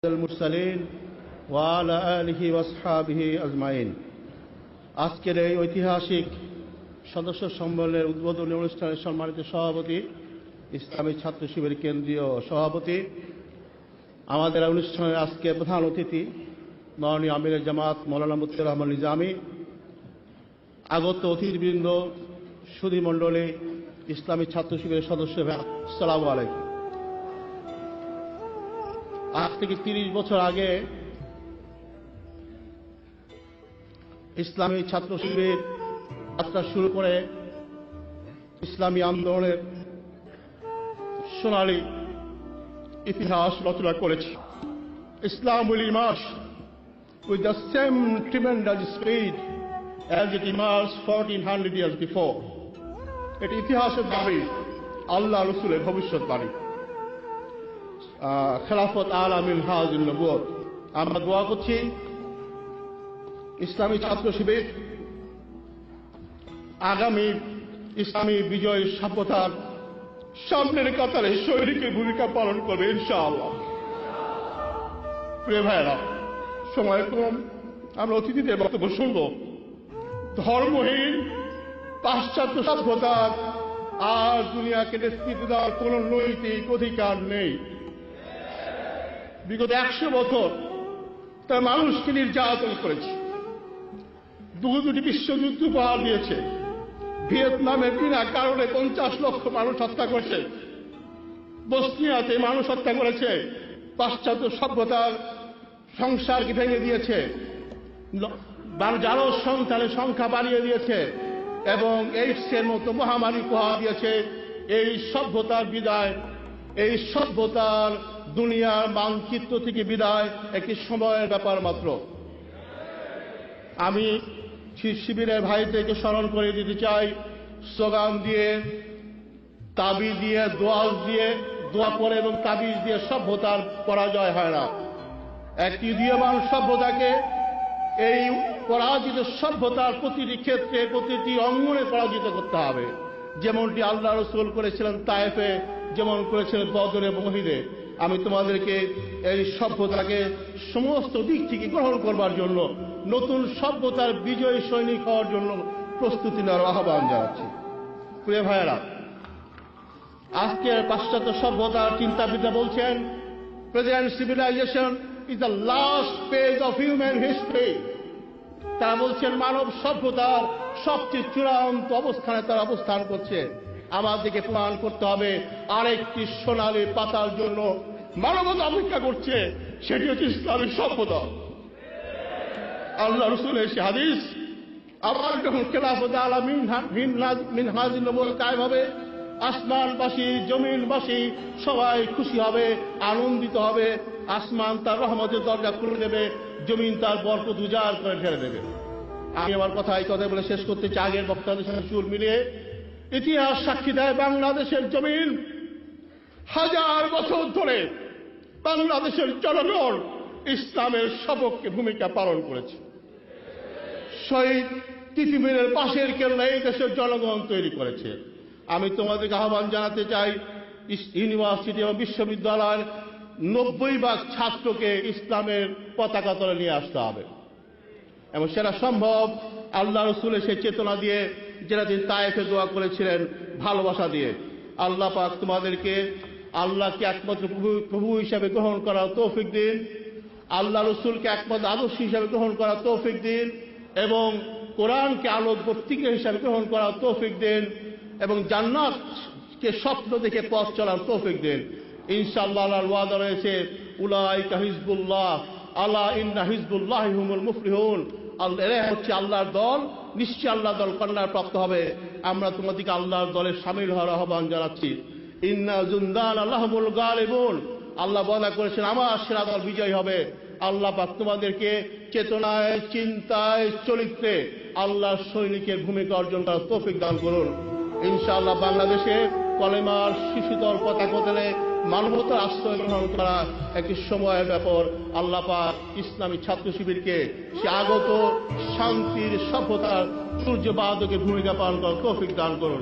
المرسلين وعلى آله وأصحابه أجمعين। আজকের এই ঐতিহাসিক সদস্য সম্মেলনের উদ্বোধনী অনুষ্ঠানের সম্মানিত সভাপতি, ইসলামী ছাত্র শিবির কেন্দ্রীয় সভাপতি, আমাদের অনুষ্ঠানের আজকে প্রধান অতিথি মাননীয় আমির জামাত মৌলানা মুফতি রহমান নিজামী, আগত অতিথিবৃন্দ, সুধী মণ্ডলী, ইসলামী ছাত্র শিবিরের সদস্য, আসসালামু আলাইকুম। আজ থেকে ৩০ বছর আগে ইসলামী ছাত্র শিবির যাত্রা শুরু করে ইসলামী আন্দোলনের সোনালী ইতিহাস রচনা করেছে। Islam will emerge with the same tremendous speed as it emerged 1400 years before. এটি ইতিহাসের দাবি, আল্লাহ রসুলের ভবিষ্যৎবাণী। খেলাফত আলা মিনহাজুন নবুয়ত। আমরা দোয়া করছি ইসলামী ছাত্র শিবির আগামী ইসলামী বিজয় সভ্যতার সামনের কাতারে সৈনিকের ভূমিকা পালন করবে ইনশাআল্লাহ। প্রিয় ভাইয়েরা, সময় কম, আমরা অতিথিদের বক্তব্য শুনব। ধর্মহীন পাশ্চাত্য সভ্যতার আর দুনিয়াকে নেতৃত্ব দেওয়ার কোন নৈতিক অধিকার নেই। বিগত 100 বছর তারা মানুষকে নির্যাতন করেছে, দুটি বিশ্বযুদ্ধ উপহার দিয়েছে, ভিয়েতনামে বিনা কারণে 50 লক্ষ মানুষ হত্যা করেছে, বসনিয়াতে মানুষ হত্যা করেছে, পাশ্চাত্য সভ্যতার সংসারকে ভেঙে দিয়েছে, জারজ সন্তানের সংখ্যা বাড়িয়ে দিয়েছে এবং এইডসের মতো মহামারী উপহার দিয়েছে। এই সভ্যতার বিদায়, এই সভ্যতার দুনিয়ার মানচিত্র থেকে বিদায় একটি সময়ের ব্যাপার মাত্র। আমি শিবিরের ভাইদেরকে স্মরণ করে দিতে চাই, স্লোগান দিয়ে, তাবিজ দিয়ে, দোয়াজ দিয়ে, দোয়া করে এবং তাবিজ দিয়ে সভ্যতার পরাজয় হয় না। একটি উদীয়মান সভ্যতাকে এই পরাজিত সভ্যতার প্রতিটি ক্ষেত্রে, প্রতিটি অঙ্গনে পরাজিত করতে হবে। যেমনটি আল্লাহ রসুল করেছিলেন তায়েফে, যেমন করেছিলেন বদর এবং উহুদে। আমি তোমাদেরকে এই সভ্যতাকে সমস্ত দিক থেকে গ্রহণ করবার জন্য, নতুন সভ্যতার বিজয়ী সৈনিক হওয়ার জন্য প্রস্তুতি নেওয়ার আহ্বান জানাচ্ছি। প্রিয় ভাইয়েরা, আজকের পাশ্চাত্য সভ্যতার চিন্তাবিদরা বলছেন present civilisation is the last page of human history. তারা বলছেন মানব সভ্যতার সবচেয়ে চূড়ান্ত অবস্থানে তারা অবস্থান করছে। আমাদেরকে প্রমাণ করতে হবে আরেকটি সোনালী পাতার জন্য মানবতা অপেক্ষা করছে, সেটি হচ্ছে ইসলামী সভ্যতা। আল্লাহ রসুলের সে হাদিস, আবার যখন খেলাফত আলা মিনহাজুন নবুয়ত কায়েম হবে, আসমানবাসী, জমিনবাসী সবাই খুশি হবে, আনন্দিত হবে। আসমান তার রহমতের দরজা খুলে দেবে, জমিন তার বরকত উজাড় করে ঢেলে দেবে। আমি আমার কথা এই কথা বলে শেষ করতে চাই। আগের বক্তাদের সঙ্গে সুর মিলিয়ে ইতিহাস সাক্ষী দেয়, বাংলাদেশের জমিন হাজার বছর ধরে বাংলাদেশের জনগণ ইসলামের সপক্ষে ভূমিকা পালন করেছে। শহীদ তিতুমীরের পাশের কেল্লা এই দেশের জনগণ তৈরি করেছে। আমি তোমাদেরকে আহ্বান জানাতে চাই, ইউনিভার্সিটি এবং বিশ্ববিদ্যালয়ের 90% ছাত্রকে ইসলামের পতাকা তলে নিয়ে আসতে হবে এবং সেটা সম্ভব আল্লাহ রসুলের সেই চেতনা দিয়ে, যেটা তিনি তায়েফে দোয়া করেছিলেন, ভালোবাসা দিয়ে। আল্লাহ পাক তোমাদেরকে আল্লাহকে একমাত্র প্রভু হিসাবে গ্রহণ করার তৌফিক দিন, আল্লাহ রসুলকে একমাত্র আদর্শ হিসাবে গ্রহণ করার তৌফিক দিন এবং কোরআনকে আলোকবর্তিকা হিসাবে গ্রহণ করার তৌফিক দিন এবং জান্নাতকে স্বপ্ন দেখে পথ চলার তৌফিক দিন। ইনশাআল্লাহ আল্লাহর ওয়াদা রয়েছে, উলাইকা হিজবুল্লাহ, আলা ইন্না হিজবুল্লাহি হুমুল মুফলিহুন। এরা হচ্ছে আল্লাহর দল, নিশ্চয়ই আল্লাহর দল কল্যাণ প্রাপ্ত হবে। আমরা তোমাদেরকে আল্লাহর দলে শামিল হওয়ার আহ্বান জানাচ্ছি। ইন্না জুনদানা লাহুমুল গালিবুন। আল্লাহ ওয়াদা করেছেন আমার সেরা দল বিজয়ী হবে। আল্লাহ পাক তোমাদেরকে চেতনায়, চিন্তায়, চরিত্রে আল্লাহর সৈনিকের ভূমিকা অর্জন করার তৌফিক দান করুন। ইনশাআল্লাহ বাংলাদেশে কলেমার শিশুদল পতাকা তোলে মানবতার আশ্রয় গ্রহণ করা একটি সময়ের ব্যাপার। আল্লাহ পাক ইসলামী ছাত্র শিবিরকে সে আগত শান্তির সভ্যতার সূর্যবাদকে ভূমিকা পালন করার তৌফিক দান করুন।